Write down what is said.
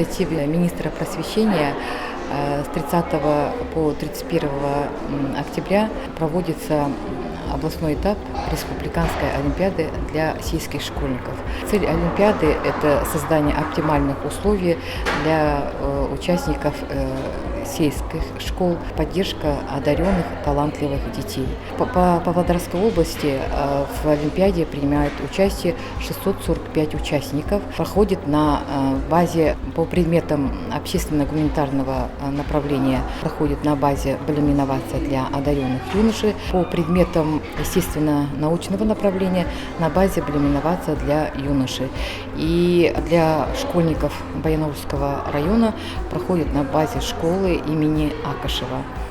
инициативе министра просвещения с 30 по 31 октября проводится областной этап республиканской олимпиады для сельских школьников. Цель олимпиады – это создание оптимальных условий для участников сельских школ, поддержка одаренных, талантливых детей. По Павлодарской области в Олимпиаде принимают участие 645 участников. Проходит на базе по предметам общественно-гуманитарного направления, проходит на базе инновация для одаренных юношей, по предметам естественно-научного направления на базе инновация для юношей. И для школьников Баянаульского района проходит на базе школы имени Акашева.